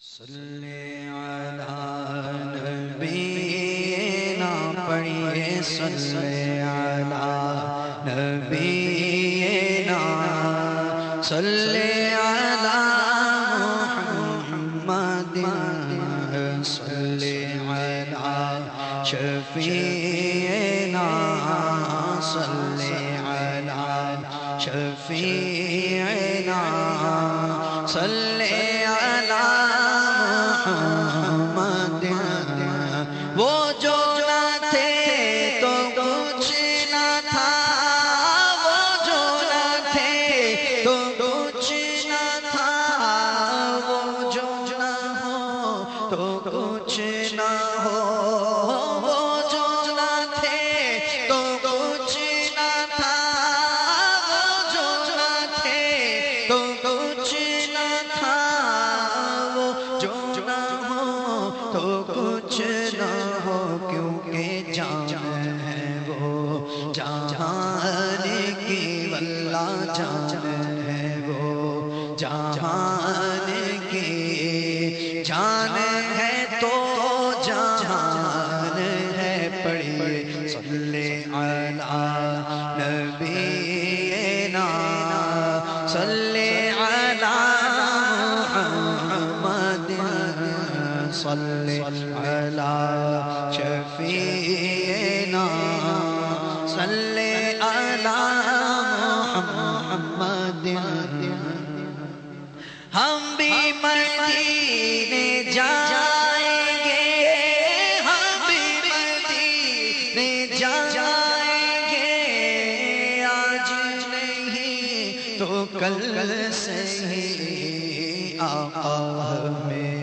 صلی علی نبینا پڑھیے صلی علی نبینا صلی علی محمد صلی علی شفیعنا صلی علی شفیعنا صلی محمد وہ جو نہ تھے تو کچھ نہ تھا، وہ جو نہ تھے تو کچھ نہ تھا، وہ جو نہ ہو تو کچھ نہ ہو، وہ جو نہ تھے تو کچھ نہ تھا، وہ جو نہ تھے تو کچھ نہ تھا، وہ جو نہ ہو تو کچھ نہ ہو، کیونکہ جان ہے وہ جہان کی، واللہ جان ہے وہ جہان کی، جان ہے تو جہان ہے، پڑھیے صلی علی نبینا صلی علی محمد صلی علی شفیعنا صلی علی محمد۔ ہم بھی مدینے جائیں گے، ہم بھی مدینے جائیں گے، آج نہیں تو کل سے ہی آقا ہمیں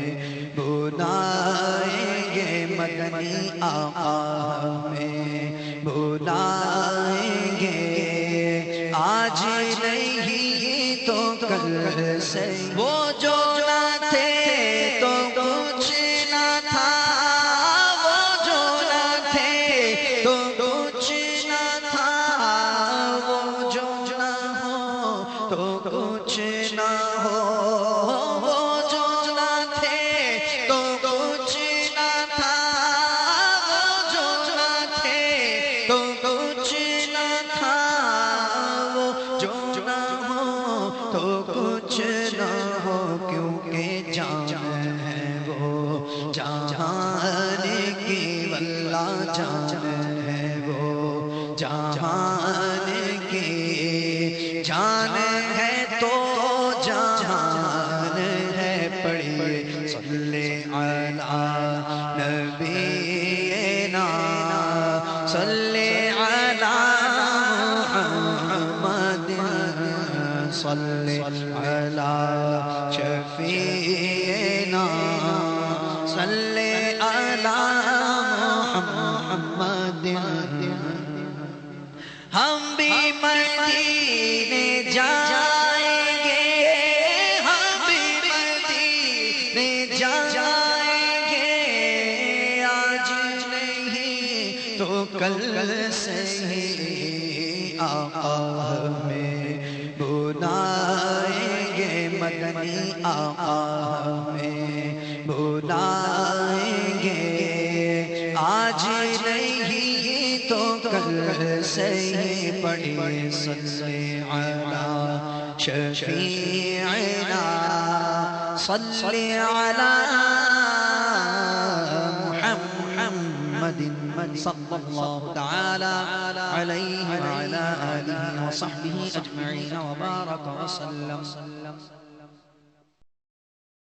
بلائیں گے، مدنی آقا ہمیں بلائیں گے، آج نہیں تو کل سے۔ وہ جو نہ تھے تو کچھ نہ تھا، وہ جو نہ تھے تو کچھ نہ تھا، وہ جو نہ ہو تو کچھ نہ ہو، وہ جو نہ تھے تو کچھ نہ تھا، وہ جو نہ تھے تو کچھ نہ تھا، وہ جو نہ ہو تو کچھ نہ ہو، کیونکہ جان ہے وہ جہان کی، واللہ جان ہے وہ جہان کی، جان ہے تو جہان ہے، پڑھیے صلی علی نبینا صلی علی محمد صلی علی شفیعنا صلی علی محمد۔ ہم بھی مدینے جائیں گے، ہم بھی مدینے جائیں گے، آج نہیں تو کل سے ہی آقا ہمیں بلائیں گے، مدنی آقا ہمیں بلائیں گے، آج نہیں تو کل سے ہی، پڑھیے صلی علی شفیعنا صلی علی محمد صلی اللہ تعالی علیہ وعلی آلہ وصحبہ اجمعین وبارک وسلم۔